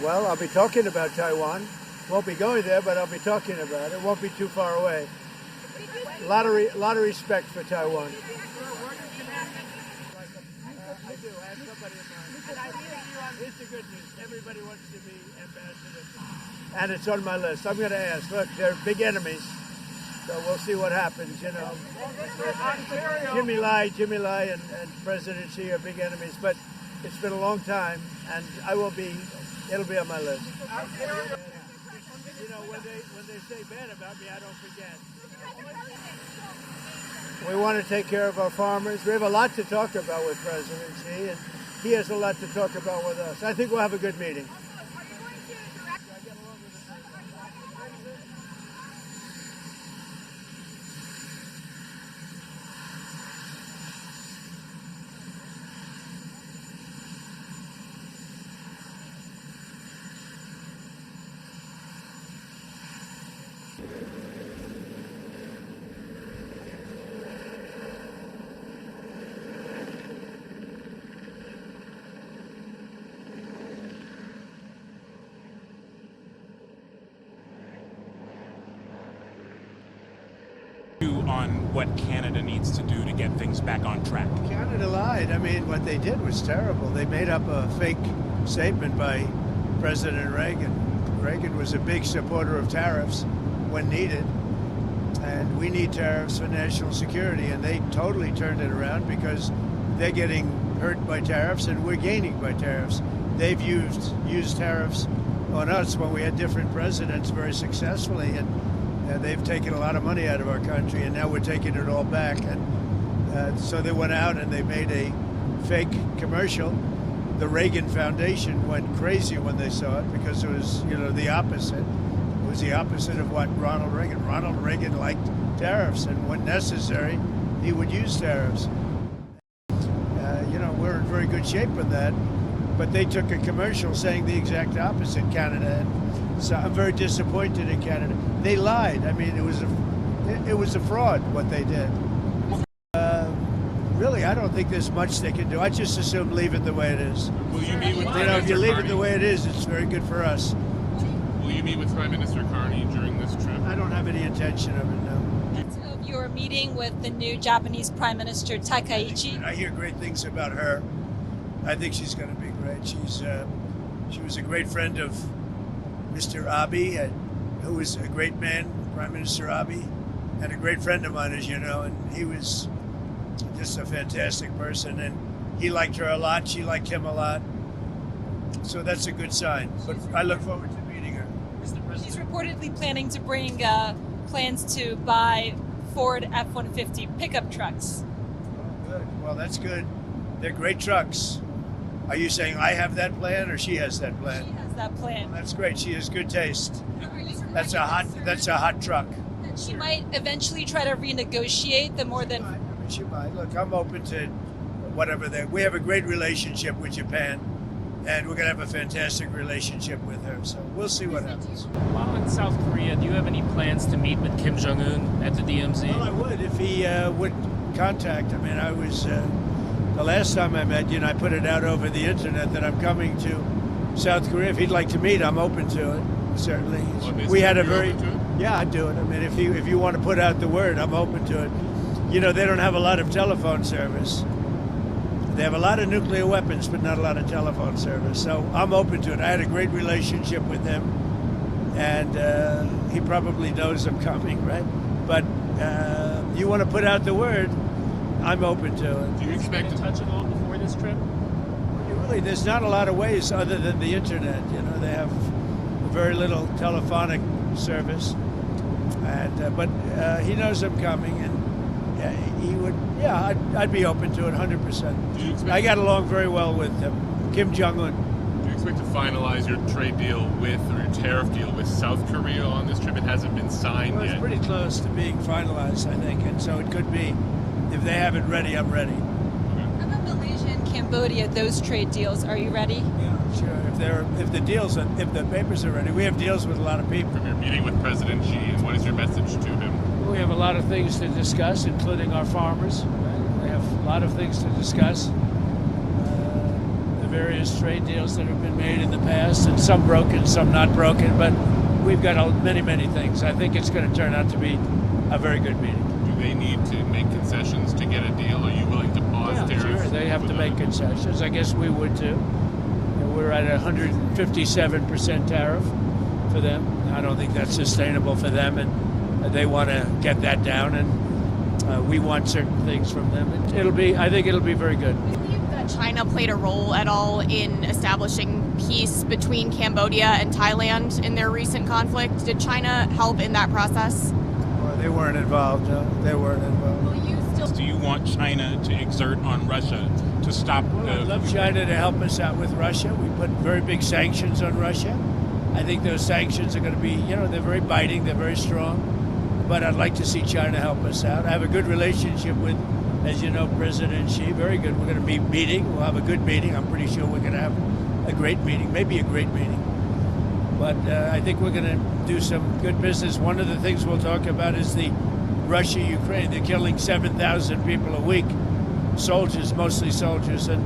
Well, I'll be talking about Taiwan. Won't be going there, but I'll be talking about it. Won't be too far away. A lot of respect for Taiwan. I do. I have somebody in mind. Here's the good news. Everybody wants to be ambassador. And it's on my list. I'm going to ask. Look, they're big enemies. So we'll see what happens, you know. Jimmy Lai and President Xi are big enemies. But it's been a long time, and it'll be on my list. You know, when they say bad about me, I don't forget. We want to take care of our farmers. We have a lot to talk about with President Xi, and he has a lot to talk about with us. I think we'll have a good meeting. On what Canada needs to do to get things back on track. Canada lied. I mean, what they did was terrible. They made up a fake statement by President Reagan. Reagan was a big supporter of tariffs when needed, and we need tariffs for national security, and they totally turned it around because they're getting hurt by tariffs and we're gaining by tariffs. They've used tariffs on us when we had different presidents very successfully, and they've taken a lot of money out of our country, and now we're taking it all back. And so they went out and they made a fake commercial. The Reagan Foundation went crazy when they saw it because it was, you know, the opposite. It was the opposite of what Ronald Reagan liked tariffs, and when necessary, he would use tariffs. You know, we're in very good shape with that, but they took a commercial saying the exact opposite, Canada. So I'm very disappointed in Canada. They lied. I mean, it was a fraud what they did. Really, I don't think there's much they can do. I just assume leave it the way it is. Will you meet with Prime Minister if you leave it the way it is, it's very good for us. Will you meet with Prime Minister Carney during this trip? I don't have any intention of it, no. Of your meeting with the new Japanese Prime Minister Takaichi. I hear great things about her. I think she's going to be great. She was a great friend of Mr. Abe, who was a great man, Prime Minister Abe, and a great friend of mine, as you know, and he was just a fantastic person, and he liked her a lot, she liked him a lot, so that's a good sign. But I look forward to meeting her. She's reportedly planning to bring plans to buy Ford F-150 pickup trucks. Oh, good. Well, that's good. They're great trucks. Are you saying I have that plan, or she has that plan? She has that plan. Well, that's great. She has good taste. That's a hot truck. That she might eventually try to renegotiate the more than. She might. Look, I'm open to whatever we have a great relationship with Japan, and we're going to have a fantastic relationship with her. So we'll see what happens. While in South Korea, do you have any plans to meet with Kim Jong Un at the DMZ? Well, I would if he would contact. I mean, I was. The last time I met you, and I put it out over the internet that I'm coming to South Korea. If he'd like to meet, I'm open to it. Certainly. We had a very. Yeah, I'd do it. I mean, if you want to put out the word, I'm open to it. You know, they don't have a lot of telephone service. They have a lot of nuclear weapons, but not a lot of telephone service. So I'm open to it. I had a great relationship with him, and he probably knows I'm coming, right? But you want to put out the word, I'm open to it. Do you expect to touch it all before this trip? Really, there's not a lot of ways other than the internet. You know, they have very little telephonic service, and but he knows I'm coming, and he would. Yeah, I'd be open to it 100%. I got along very well with Kim Jong Un. Do you expect to finalize your trade deal with, or your tariff deal with South Korea on this trip? It hasn't been signed yet. It's pretty close to being finalized, I think, and so it could be. If they have it ready, I'm ready. How about Malaysia and Cambodia? Those trade deals, are you ready? Yeah, sure. If the papers are ready, we have deals with a lot of people. From your meeting with President Xi, and what is your message to him? We have a lot of things to discuss, including our farmers, lot of things to discuss. The various trade deals that have been made in the past, and some broken, some not broken, but we've got many things. I think it's going to turn out to be a very good meeting. Do they need to make concessions to get a deal? Are you willing to pause tariffs? Sure, they have to make concessions. I guess we would too. We're at 157% tariff for them. I don't think that's sustainable for them, and they want to get that down, and we want certain things from them. I think it'll be very good. Do you believe that China played a role at all in establishing peace between Cambodia and Thailand in their recent conflict? Did China help in that process? Well, they weren't involved. No, they weren't involved. Will you still? Do you want China to exert on Russia to stop I'd love China to help us out with Russia. We put very big sanctions on Russia. I think those sanctions are going to be, they're very biting, they're very strong. But I'd like to see China help us out. I have a good relationship with, as you know, President Xi. Very good. We're going to be meeting. We'll have a good meeting. I'm pretty sure we're going to have a great meeting, maybe a great meeting. But I think we're going to do some good business. One of the things we'll talk about is the Russia-Ukraine. They're killing 7,000 people a week, soldiers, mostly soldiers, and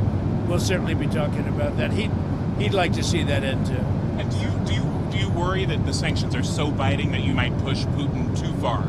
we'll certainly be talking about that. He'd like to see that end too. And do you worry that the sanctions are so biting that you might push Putin too far?